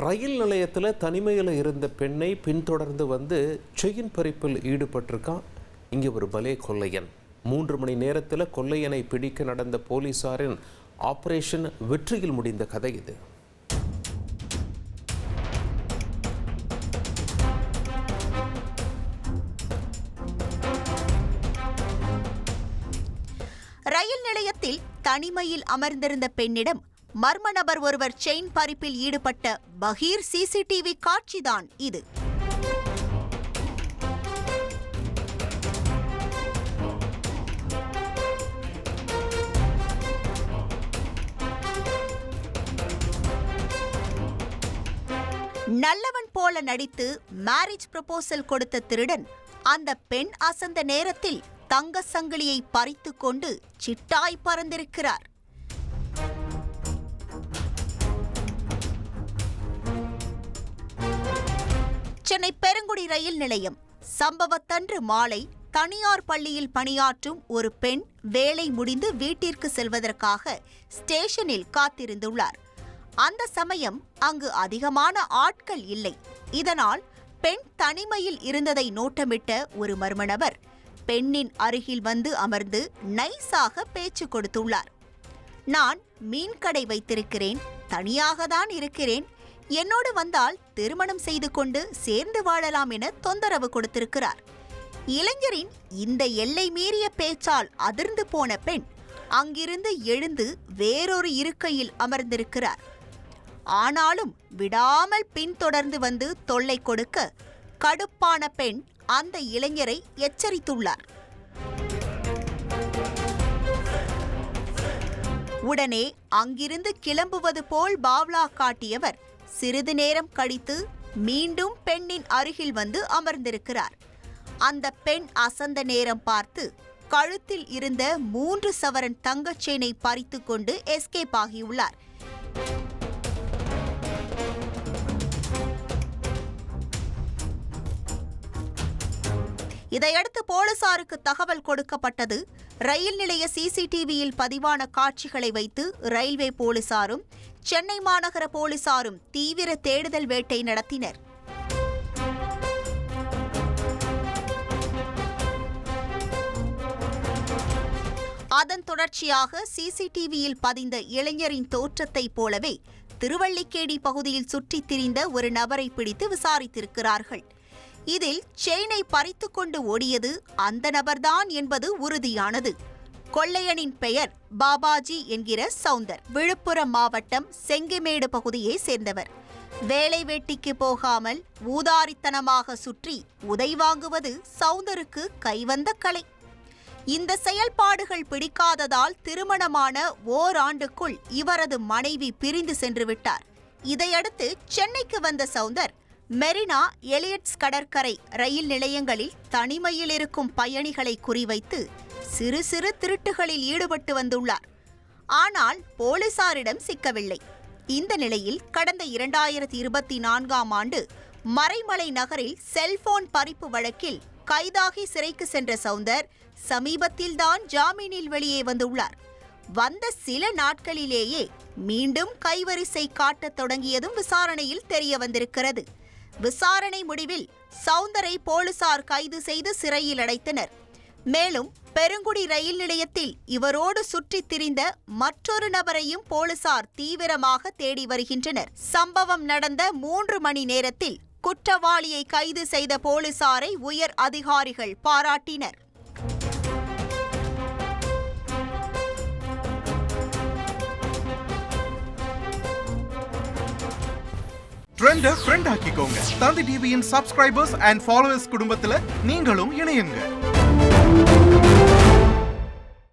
ரயில் நிலையத்தில் தனிமையில் இருந்த பெண்ணை பின்தொடர்ந்து வந்து செயின் பறிப்பில் ஈடுபட்டிருக்கான் இங்கே ஒரு பலே கொள்ளையன். 3 மணி நேரத்தில் கொள்ளையனை பிடிக்க நடந்த போலீசாரின் ஆபரேஷன் வெற்றியில் முடிந்த கதை இது. ரயில் நிலையத்தில் தனிமையில் அமர்ந்திருந்த பெண்ணிடம் மர்ம நபர் ஒருவர் செயின் பறிப்பில் ஈடுபட்ட பகீர் சிசிடிவி காட்சிதான் இது. நல்லவன் போல நடித்து மேரேஜ் ப்ரொபோசல் கொடுத்த திருடன் அந்த பெண் அசந்த நேரத்தில் தங்க சங்கிலியை பறித்து கொண்டு சிட்டாய் பறந்திருக்கிறார். சென்னை பெருங்குடி ரயில் நிலையம். சம்பவத்தன்று மாலை தனியார் பள்ளியில் பணியாற்றும் ஒரு பெண் வேலை முடிந்து வீட்டிற்கு செல்வதற்காக ஸ்டேஷனில் காத்திருந்துள்ளார். அந்த சமயம் அங்கு அதிகமான ஆட்கள் இல்லை. இதனால் பெண் தனிமையில் இருந்ததை நோட்டமிட்ட ஒரு மர்ம நபர் பெண்ணின் அருகில் வந்து அமர்ந்து நைஸாக பேச்சு கொடுத்துள்ளார். நான் மீன் கடை வைத்திருக்கிறேன், தனியாக தான் இருக்கிறேன், என்னோடு வந்தால் திருமணம் செய்து கொண்டு சேர்ந்து வாழலாம் என தொந்தரவு கொடுத்திருக்கிறார். இளைஞரின் இந்த எல்லை மீறிய பேச்சால் அதிர்ந்து போன பெண் அங்கிருந்து எழுந்து வேறொரு இருக்கையில் அமர்ந்திருக்கிறார். ஆனாலும் விடாமல் பின்தொடர்ந்து வந்து தொல்லை கொடுக்க கடுப்பான பெண் அந்த இளைஞரை எச்சரித்துள்ளார். உடனே அங்கிருந்து கிளம்புவது போல் பாவ்லா காட்டியவர் சிறிது நேரம் கழித்து மீண்டும் பெண்ணின் அருகில் வந்து அமர்ந்திருக்கிறார். அந்த பெண் அசந்த நேரம் பார்த்து கழுத்தில் இருந்த 3 சவரன் தங்கச் செயினை பறித்து கொண்டு எஸ்கேப் ஆகியுள்ளார். இதையடுத்து போலீசாருக்கு தகவல் கொடுக்கப்பட்டது. ரயில் நிலைய சிசிடிவியில் பதிவான காட்சிகளை வைத்து ரயில்வே போலீசாரும் சென்னை மாநகர போலீசாரும் தீவிர தேடுதல் வேட்டை நடத்தினர். அதன் தொடர்ச்சியாக சிசிடிவியில் பதிந்த இளைஞரின் தோற்றத்தைப் போலவே திருவல்லிக்கேணி பகுதியில் சுற்றித் திரிந்த ஒரு நபரை பிடித்து விசாரித்திருக்கிறார்கள். இதில் செயினை பறித்து கொண்டு ஓடியது அந்த நபர்தான் என்பது உறுதியானது. கொள்ளையனின் பெயர் பாபாஜி என்கிற சவுந்தர். விழுப்புரம் மாவட்டம் செங்கிமேடு பகுதியை சேர்ந்தவர். வேலை வேட்டிக்கு போகாமல் ஊதாரித்தனமாக சுற்றி உதை வாங்குவது சவுந்தருக்கு கைவந்த கலை. இந்த செயல்பாடுகள் பிடிக்காததால் திருமணமான ஓராண்டுக்குள் இவரது மனைவி பிரிந்து சென்று விட்டார். இதையடுத்து சென்னைக்கு வந்த சவுந்தர் மெரினா, எலியட்ஸ் கடற்கரை ரயில் நிலையங்களில் தனிமையில் இருக்கும் பயணிகளை குறிவைத்து சிறு சிறு திருட்டுகளில் ஈடுபட்டு வந்துள்ளார். ஆனால் போலீசாரிடம் சிக்கவில்லை. இந்த நிலையில் கடந்த 2024ஆம் ஆண்டு மறைமலை நகரில் செல்போன் பறிப்பு வழக்கில் கைதாகி சிறைக்கு சென்ற சவுந்தர் சமீபத்தில்தான் ஜாமீனில் வெளியே வந்துள்ளார். வந்த சில நாட்களிலேயே மீண்டும் கைவரிசை காட்டத் தொடங்கியதும் விசாரணையில் தெரிய வந்திருக்கிறது. விசாரணை முடிவில் சவுந்தரை போலீசார் கைது செய்து சிறையில் அடைத்தனர். மேலும் பெருங்குடி ரயில் நிலையத்தில் இவரோடு சுற்றித் திரிந்த மற்றொரு நபரையும் போலீசார் தீவிரமாக தேடி வருகின்றனர். சம்பவம் நடந்த 3 மணி நேரத்தில் குற்றவாளியை கைது செய்த போலீசாரை உயர் அதிகாரிகள் பாராட்டினர். ட்ரெண்டை ஃப்ரெண்ட் ஆக்கிக்கோங்க. தந்தி டிவியின் சப்ஸ்கிரைபர்ஸ் அண்ட் ஃபாலோவர்ஸ் குடும்பத்தில் நீங்களும் இணையுங்க.